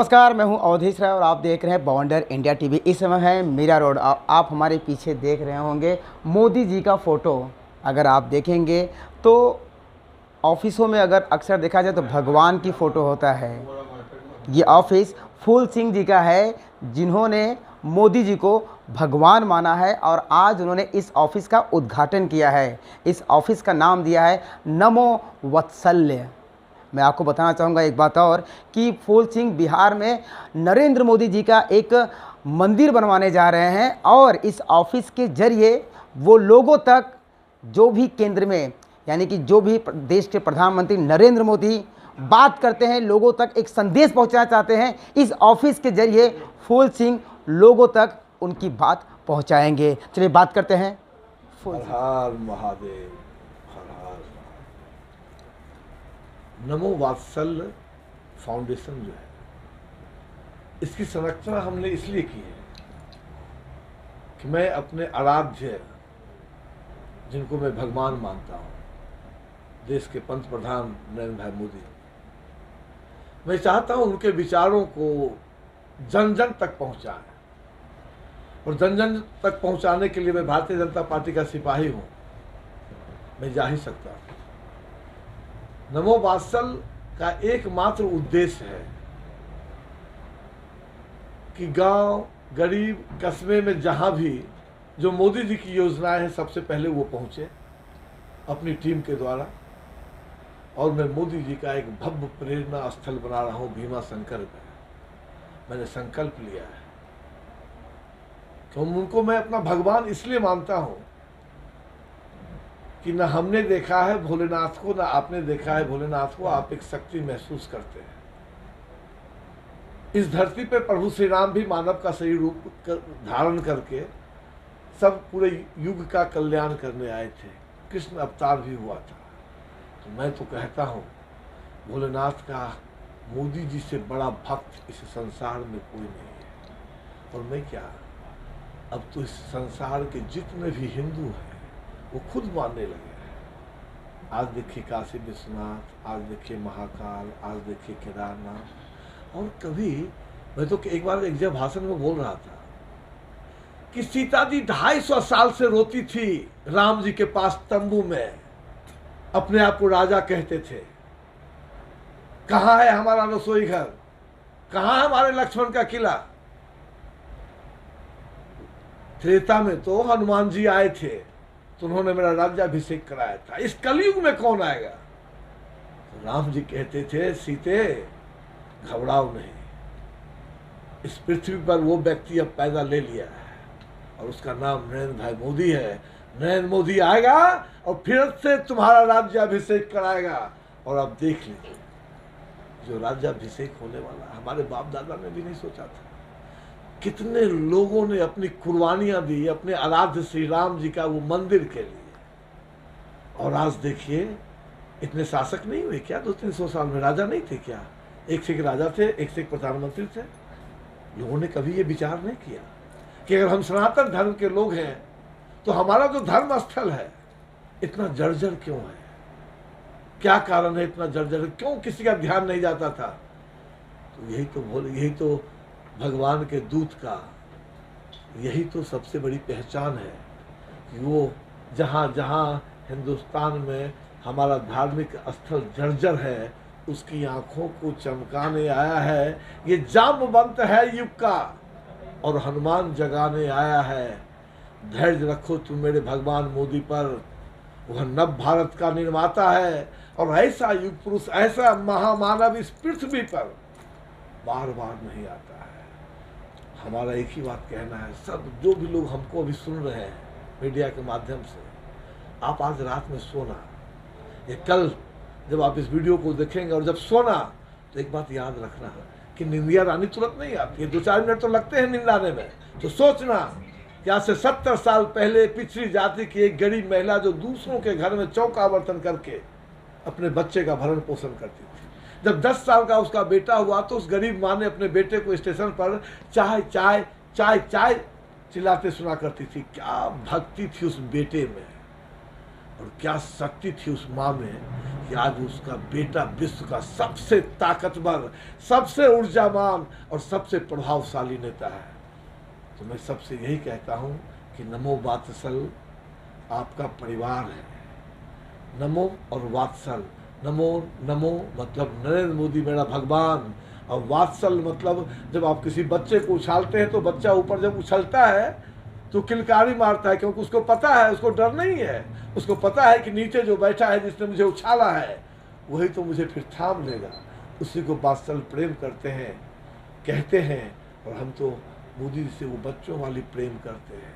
नमस्कार, मैं हूं अवधेश राय और आप देख रहे हैं बवंडर इंडिया टीवी। इस समय है मीरा रोड। आप हमारे पीछे देख रहे होंगे मोदी जी का फ़ोटो। अगर आप देखेंगे तो ऑफिसों में अगर अक्सर देखा जाए तो भगवान की फ़ोटो होता है। ये ऑफिस फूल सिंह जी का है, जिन्होंने मोदी जी को भगवान माना है और आज उन्होंने इस ऑफिस का उद्घाटन किया है। इस ऑफिस का नाम दिया है नमो वत्सल्य। मैं आपको बताना चाहूँगा एक बात और कि फूल सिंह बिहार में नरेंद्र मोदी जी का एक मंदिर बनवाने जा रहे हैं और इस ऑफिस के जरिए वो लोगों तक, जो भी केंद्र में यानी कि जो भी देश के प्रधानमंत्री नरेंद्र मोदी बात करते हैं, लोगों तक एक संदेश पहुंचाना चाहते हैं। इस ऑफिस के जरिए फूल सिंह लोगों तक उनकी बात पहुंचाएंगे। चलिए बात करते हैं। हर हर महादेव, हर हर। नमो वात्सल्य फाउंडेशन जो है, इसकी संरचना हमने इसलिए की है कि मैं अपने आराध्य, जिनको मैं भगवान मानता हूँ, देश के पंत प्रधान नरेंद्र भाई मोदी, मैं चाहता हूँ उनके विचारों को जन जन तक पहुँचाएं। और जन जन तक पहुँचाने के लिए मैं भारतीय जनता पार्टी का सिपाही हूँ, मैं जा ही सकता हूँ। नमो वात्सल्य का एकमात्र उद्देश्य है कि गांव, गरीब, कस्बे में जहां भी जो मोदी जी की योजनाएं हैं, सबसे पहले वो पहुंचे अपनी टीम के द्वारा। और मैं मोदी जी का एक भव्य प्रेरणा स्थल बना रहा हूं भीमा शंकर में। मैंने संकल्प लिया है कि उनको मैं अपना भगवान इसलिए मानता हूं कि न हमने देखा है भोलेनाथ को, न आपने देखा है भोलेनाथ को। आप एक शक्ति महसूस करते हैं। इस धरती पे प्रभु श्री राम भी मानव का सही रूप धारण करके सब पूरे युग का कल्याण करने आए थे। कृष्ण अवतार भी हुआ था। तो मैं तो कहता हूँ भोलेनाथ का मोदी जी से बड़ा भक्त इस संसार में कोई नहीं है। और मैं क्या, अब तो इस संसार के जितने भी हिंदू हैं वो खुद मानने लगे हैं। आज देखिए काशी विश्वनाथ, आज देखिए महाकाल, आज देखिए केदारनाथ। और कभी मैं तो एक बार एक जब भाषण में बोल रहा था कि सीता जी 250 साल से रोती थी राम जी के पास तंबू में, अपने आप को राजा कहते थे। कहाँ है हमारा रसोई घर, कहाँ है हमारे लक्ष्मण का किला। त्रेता में तो हनुमान जी आए थे तो उन्होंने मेरा राज्याभिषेक कराया था। इस कलयुग में कौन आएगा। तो राम जी कहते थे, सीते घबराओ नहीं, इस पृथ्वी पर वो व्यक्ति अब पैदा ले लिया है और उसका नाम नरेंद्र भाई मोदी है। नरेंद्र मोदी आएगा और फिर से तुम्हारा राज्याभिषेक कराएगा। और अब देख लीजिए, जो राज्याभिषेक होने वाला हमारे बाप दादा ने भी नहीं सोचा था। कितने लोगों ने अपनी कुर्बानियां दी अपने आराध्य श्री राम जी का वो मंदिर के लिए। और आज देखिए, इतने शासक नहीं हुए क्या 200-300 साल में? राजा नहीं थे क्या? एक से एक राजा थे, एक से एक प्रधानमंत्री थे। लोगों ने कभी ये विचार नहीं किया कि अगर हम सनातन धर्म के लोग हैं तो हमारा जो धर्म स्थल है इतना जर्जर क्यों है? क्या कारण है इतना जर्जर? क्यों किसी का ध्यान नहीं जाता था? तो यही तो भगवान के दूत का यही तो सबसे बड़ी पहचान है कि वो जहाँ जहाँ हिंदुस्तान में हमारा धार्मिक स्थल जर्जर है, उसकी आंखों को चमकाने आया है। ये जामवंत है युग का और हनुमान जगाने आया है। धैर्य रखो तुम मेरे भगवान मोदी पर, वह नव भारत का निर्माता है। और ऐसा युग पुरुष, ऐसा महामानव इस पृथ्वी पर बार बार नहीं आता है। हमारा एक ही बात कहना है, सब जो भी लोग हमको अभी सुन रहे हैं मीडिया के माध्यम से, आप आज रात में सोना, ये कल जब आप इस वीडियो को देखेंगे और जब सोना, तो एक बात याद रखना कि निंदिया रानी तुरंत नहीं आती है, 2-4 मिनट तो लगते हैं नींद आने में। तो सोचना कि आज से 70 साल पहले पिछड़ी जाति की एक गरीब महिला जो दूसरों के घर में चौका बर्तन करके अपने बच्चे का भरण पोषण करती थी, जब 10 साल का उसका बेटा हुआ तो उस गरीब माँ ने अपने बेटे को स्टेशन पर चाय चाय चाय चाय चिल्लाते सुना करती थी। क्या भक्ति थी उस बेटे में और क्या शक्ति थी उस माँ में कि आज उसका बेटा विश्व का सबसे ताकतवर, सबसे ऊर्जावान और सबसे प्रभावशाली नेता है। तो मैं सबसे यही कहता हूं कि नमो वात्सल आपका परिवार है। नमो और वात्सल, नमो नमो मतलब नरेंद्र मोदी मेरा भगवान, और वात्सल मतलब जब आप किसी बच्चे को उछालते हैं तो बच्चा ऊपर जब उछलता है तो किलकारी मारता है, क्योंकि उसको पता है, उसको डर नहीं है, उसको पता है कि नीचे जो बैठा है जिसने मुझे उछाला है वही तो मुझे फिर थाम लेगा। उसी को वात्सल प्रेम करते हैं, कहते हैं। और हम तो मोदी जी से वो बच्चों वाली प्रेम करते हैं।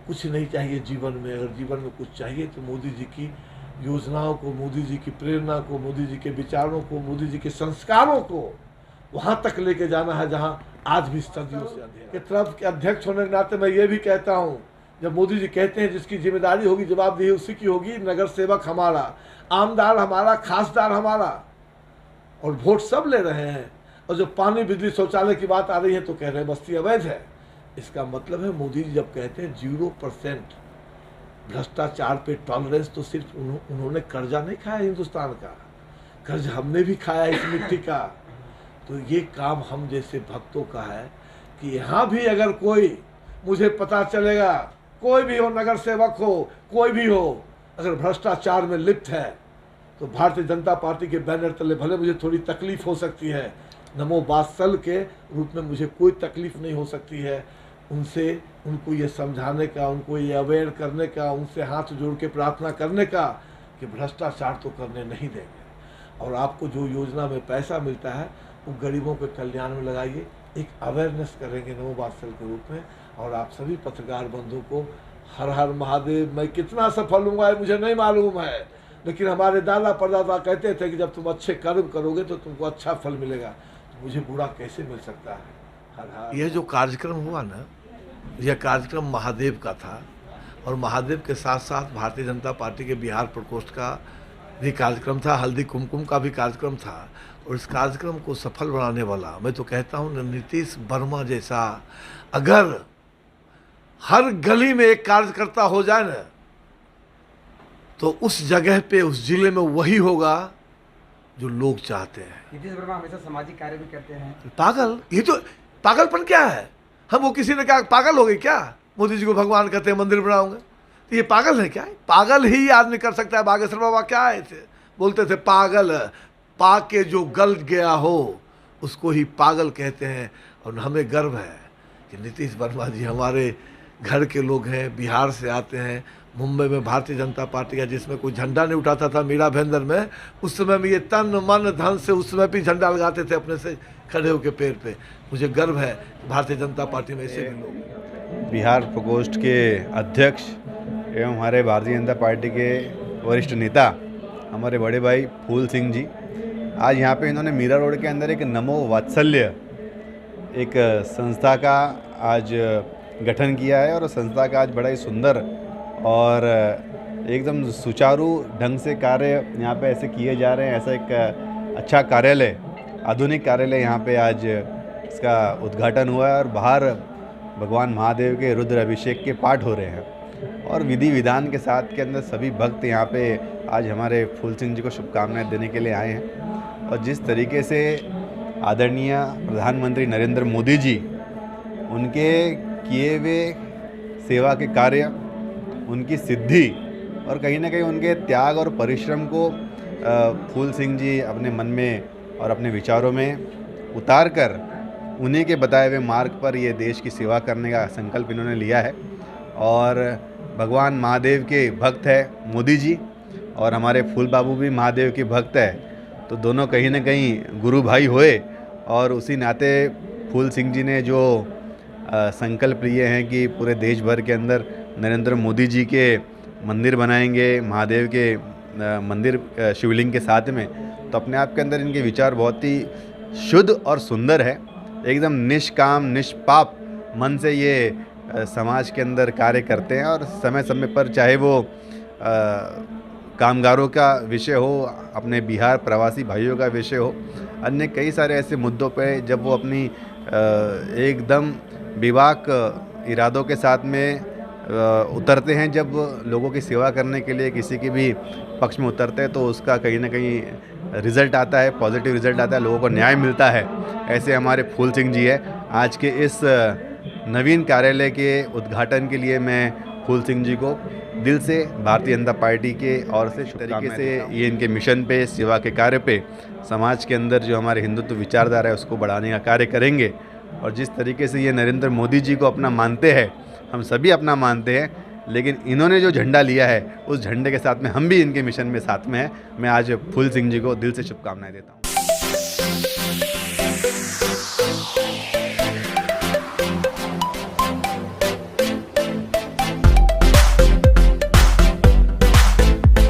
कुछ नहीं चाहिए जीवन में, अगर जीवन में कुछ चाहिए तो मोदी जी की योजनाओं को, मोदी जी की प्रेरणा को, मोदी जी के विचारों को, मोदी जी के संस्कारों को वहां तक लेके जाना है जहां आज भी सदियों से अंधेरा के तरफ के अध्यक्ष होने के नाते मैं ये भी कहता हूं, जब मोदी जी कहते हैं जिसकी जिम्मेदारी होगी, जवाबदेही उसी की होगी, नगर सेवक हमारा, आमदार हमारा, खासदार हमारा, और वोट सब ले रहे हैं। और जब पानी, बिजली, शौचालय की बात आ रही है तो कह रहे हैं बस्ती अवैध है। इसका मतलब है मोदी जी जब कहते हैं 0% भ्रष्टाचार पे टॉलरेंस, तो सिर्फ उन्होंने कर्जा नहीं खाया हिंदुस्तान का, कर्ज हमने भी खाया इस मिट्टी का। तो ये काम हम जैसे भक्तों का है कि यहाँ भी अगर कोई, मुझे पता चलेगा, कोई भी हो, नगर सेवक हो, कोई भी हो, अगर भ्रष्टाचार में लिप्त है तो भारतीय जनता पार्टी के बैनर तले भले मुझे थोड़ी तकलीफ हो सकती है, नमो वात्सल के रूप में मुझे कोई तकलीफ नहीं हो सकती है। उनसे, उनको ये समझाने का, उनको ये अवेयर करने का, उनसे हाथ जोड़ के प्रार्थना करने का कि भ्रष्टाचार तो करने नहीं देंगे, और आपको जो योजना में पैसा मिलता है वो गरीबों के कल्याण में लगाइए। एक अवेयरनेस करेंगे नमो वात्सल के रूप में। और आप सभी पत्रकार बंधु को हर हर महादेव। मैं कितना सफल हूँगा मुझे नहीं मालूम है, लेकिन हमारे दादा परदादा कहते थे कि जब तुम अच्छे कर्म करोगे तो तुमको अच्छा फल मिलेगा, तो मुझे बुरा कैसे मिल सकता है। हर हर। यह जो कार्यक्रम हुआ ना, यह कार्यक्रम महादेव का था, और महादेव के साथ साथ भारतीय जनता पार्टी के बिहार प्रकोष्ठ का भी कार्यक्रम था, हल्दी कुमकुम का भी कार्यक्रम था। और इस कार्यक्रम को सफल बनाने वाला, मैं तो कहता हूँ नीतीश वर्मा जैसा अगर हर गली में एक कार्यकर्ता हो जाए ना, तो उस जगह पे, उस जिले में वही होगा जो लोग चाहते हैं। नीतीश वर्मा हमेशा सामाजिक कार्य भी करते हैं। पागल, ये तो पागलपन क्या है? हम वो किसी ने कहा पागल हो गई क्या, मोदी जी को भगवान कहते हैं, मंदिर बनाऊंगा, तो ये पागल है क्या? पागल ही आदमी कर सकता है। बागेश्वर बाबा क्या आए थे, बोलते थे पागल, पा के जो गल गया हो उसको ही पागल कहते हैं। और हमें गर्व है कि नीतीश वर्मा जी हमारे घर के लोग हैं, बिहार से आते हैं। मुंबई में भारतीय जनता पार्टी का जिसमें कोई झंडा नहीं उठाता था मीरा भेंदर में, उस समय में ये तन मन धन से उस समय भी झंडा लगाते थे अपने से खड़े होकर पैर पे। मुझे गर्व है भारतीय जनता पार्टी में ऐसे भी लोग। बिहार प्रकोष्ठ के अध्यक्ष एवं हमारे भारतीय जनता पार्टी के वरिष्ठ नेता हमारे बड़े भाई फूल सिंह जी, आज यहाँ पे इन्होंने मीरा रोड के अंदर एक नमो वात्सल्य एक संस्था का आज गठन किया है। और संस्था का आज बड़ा ही सुंदर और एकदम सुचारू ढंग से कार्य यहाँ पे ऐसे किए जा रहे हैं। ऐसा एक अच्छा कार्यालय, आधुनिक कार्यालय यहाँ पे आज इसका उद्घाटन हुआ है। और बाहर भगवान महादेव के रुद्र अभिषेक के पाठ हो रहे हैं, और विधि विधान के साथ के अंदर सभी भक्त यहाँ पे आज हमारे फूल सिंह जी को शुभकामनाएं देने के लिए आए हैं। और जिस तरीके से आदरणीय प्रधानमंत्री नरेंद्र मोदी जी, उनके किए हुए सेवा के कार्य, उनकी सिद्धि और कहीं ना कहीं उनके त्याग और परिश्रम को फूल सिंह जी अपने मन में और अपने विचारों में उतार कर उन्हीं के बताए हुए मार्ग पर ये देश की सेवा करने का संकल्प इन्होंने लिया है। और भगवान महादेव के भक्त है मोदी जी, और हमारे फूल बाबू भी महादेव के भक्त है, तो दोनों कहीं ना कहीं गुरु भाई हुए। और उसी नाते फूल सिंह जी ने जो संकल्प लिए हैं कि पूरे देश भर के अंदर नरेंद्र मोदी जी के मंदिर बनाएंगे, महादेव के मंदिर शिवलिंग के साथ में, तो अपने आप के अंदर इनके विचार बहुत ही शुद्ध और सुंदर है। एकदम निष्काम निष्पाप मन से ये समाज के अंदर कार्य करते हैं। और समय समय पर चाहे वो कामगारों का विषय हो, अपने बिहार प्रवासी भाइयों का विषय हो, अन्य कई सारे ऐसे मुद्दों पे जब वो अपनी एकदम बेबाक इरादों के साथ में उतरते हैं, जब लोगों की सेवा करने के लिए किसी के भी पक्ष में उतरते हैं तो उसका कहीं ना कहीं रिज़ल्ट आता है, पॉजिटिव रिज़ल्ट आता है, लोगों को न्याय मिलता है। ऐसे हमारे फूल सिंह जी है। आज के इस नवीन कार्यालय के उद्घाटन के लिए मैं फूल सिंह जी को दिल से भारतीय जनता पार्टी के और से तरीके से ये इनके मिशन पे, सेवा के कार्य पे, समाज के अंदर जो हमारे हिंदुत्व विचारधारा है उसको बढ़ाने का कार्य करेंगे। और जिस तरीके से ये नरेंद्र मोदी जी को अपना मानते हैं, हम सभी अपना मानते हैं, लेकिन इन्होंने जो झंडा लिया है उस झंडे के साथ में हम भी इनके मिशन में साथ में हैं। मैं आज फूल सिंह जी को दिल से शुभकामनाएं देता हूँ।